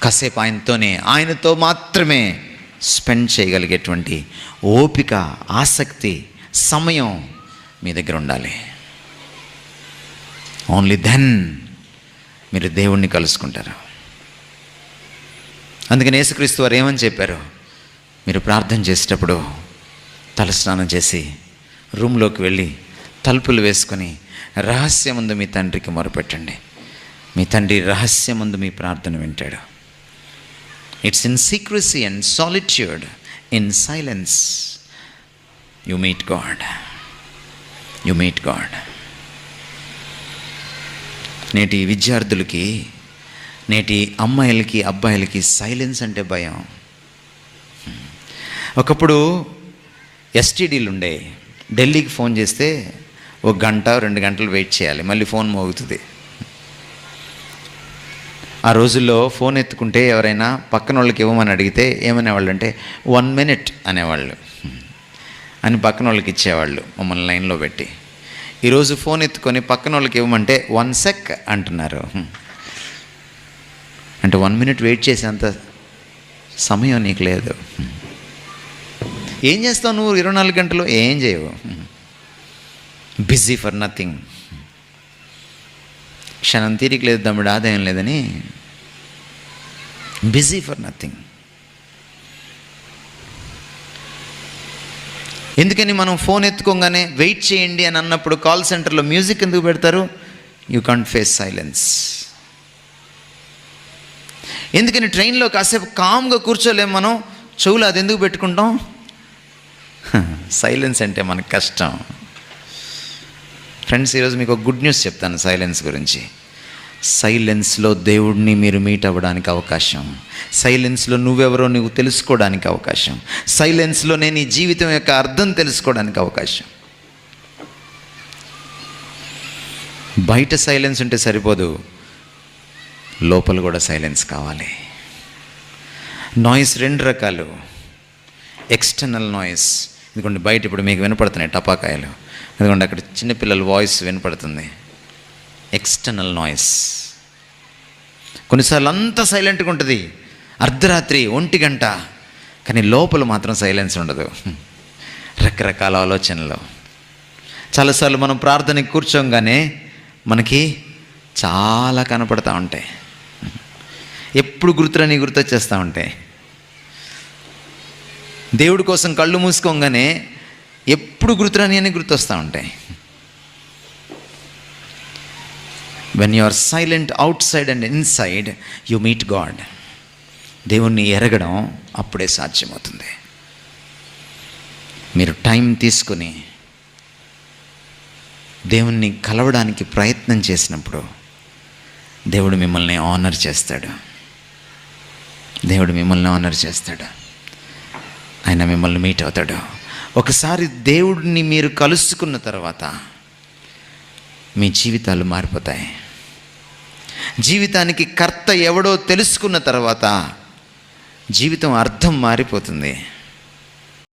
కాసేపు ఆయనతో మాత్రమే స్పెండ్ చేయగలిగేటువంటి ఓపిక, ఆసక్తి, సమయం మీ దగ్గర ఉండాలి. ఓన్లీ దెన్ మీరు దేవుణ్ణి కలుసుకుంటారు. అందుకని యేసుక్రీస్తు వారు ఏమని చెప్పారు? మీరు ప్రార్థన చేసేటప్పుడు తలస్నానం చేసి రూమ్లోకి వెళ్ళి తలుపులు వేసుకొని రహస్యమందు మీ తండ్రికి మొరపెట్టండి. మీ తండ్రి రహస్యమందు మీ ప్రార్థన వింటాడు. It's in secrecy and solitude, in silence you meet God. నేటి విద్యార్థులకి, నేటి అమ్మాయిలకి, అబ్బాయిలకి సైలెన్స్ అంటే భయం. ఒకప్పుడు ఎస్టీడీలు ఉండే, ఢిల్లీకి ఫోన్ చేస్తే 1 గంట 2 గంటలు వెయిట్ చేయాలి, మళ్ళీ ఫోన్ మోగుతుంది. ఆ రోజుల్లో ఫోన్ ఎత్తుకుంటే ఎవరైనా పక్కన వాళ్ళకి ఇవ్వమని అడిగితే ఏమనేవాళ్ళు అంటే 1 minute అనేవాళ్ళు అని పక్కన వాళ్ళకి ఇచ్చేవాళ్ళు మమ్మల్ని లైన్లో పెట్టి. ఈరోజు ఫోన్ ఎత్తుకొని పక్కన వాళ్ళకి ఇవ్వమంటే 1 sec అంటున్నారు. అంటే 1 minute వెయిట్ చేసేంత సమయం నీకు లేదు. ఏం చేస్తావు నువ్వు 24 గంటలు? ఏం చేయవు. Busy for nothing. క్షణం తీరిక లేదు, తమ్ముడు ఆదాయం లేదని బిజీ ఫర్ నథింగ్. ఎందుకని మనం ఫోన్ ఎత్తుకోగానే వెయిట్ చేయండి అని అన్నప్పుడు కాల్ సెంటర్లో మ్యూజిక్ ఎందుకు పెడతారు? You can't face silence. ఎందుకని ట్రైన్లో కాసేపు కామ్గా కూర్చోలేము మనం, చెవులు అది ఎందుకు పెట్టుకుంటాం? సైలెన్స్ అంటే మనకు కష్టం. ఫ్రెండ్స్, ఈరోజు మీకు ఒక గుడ్ న్యూస్ చెప్తాను సైలెన్స్ గురించి. సైలెన్స్లో దేవుడిని మీరు మీట్ అవ్వడానికి అవకాశం, సైలెన్స్లో నువ్వెవరో నువ్వు తెలుసుకోవడానికి అవకాశం, సైలెన్స్లో నేను ఈ జీవితం యొక్క అర్థం తెలుసుకోవడానికి అవకాశం. బయట సైలెన్స్ ఉంటే సరిపోదు, లోపల కూడా సైలెన్స్ కావాలి. నాయిస్ 2 రకాలు. ఎక్స్టర్నల్ నాయిస్, ఎందుకంటే బయట ఇప్పుడు మీకు వినపడుతున్నాయి టపాకాయలు, ఎందుకంటే అక్కడ చిన్నపిల్లల వాయిస్ వినపడుతుంది. External noise. కొన్నిసార్లు అంతా సైలెంట్గా ఉంటుంది, అర్ధరాత్రి 1 గంట, కానీ లోపల మాత్రం సైలెన్స్ ఉండదు. రకరకాల ఆలోచనలు. చాలాసార్లు మనం ప్రార్థనకి కూర్చోగానే మనకి చాలా కనపడతా ఉంటాయి, ఎప్పుడు గుర్తొచ్చేస్తూ ఉంటాయి. దేవుడి కోసం కళ్ళు మూసుకోగానే ఎప్పుడు గుర్తురాని అని గుర్తొస్తూ ఉంటాయి. When you are silent outside and inside you meet god. దేవుణ్ణి ఎరగడం అప్పుడే సాధ్యమవుతుంది. మీరు టైం తీసుకుని దేవుణ్ణి కలవడానికి ప్రయత్నం చేసినప్పుడు దేవుడు మిమ్మల్ని ఆనర్ చేస్తాడు. దేవుడు మిమ్మల్ని ఆనర్ చేస్తాడు. ఆయన మిమ్మల్ని మీట్ అవుతాడు. ఒకసారి దేవుడిని మీరు కలుసుకున్న తర్వాత మీ జీవితాలు మారిపోతాయి. జీవితానికి కర్త ఎవడో తెలుసుకున్న తర్వాత జీవితం అర్థం మారిపోతుంది.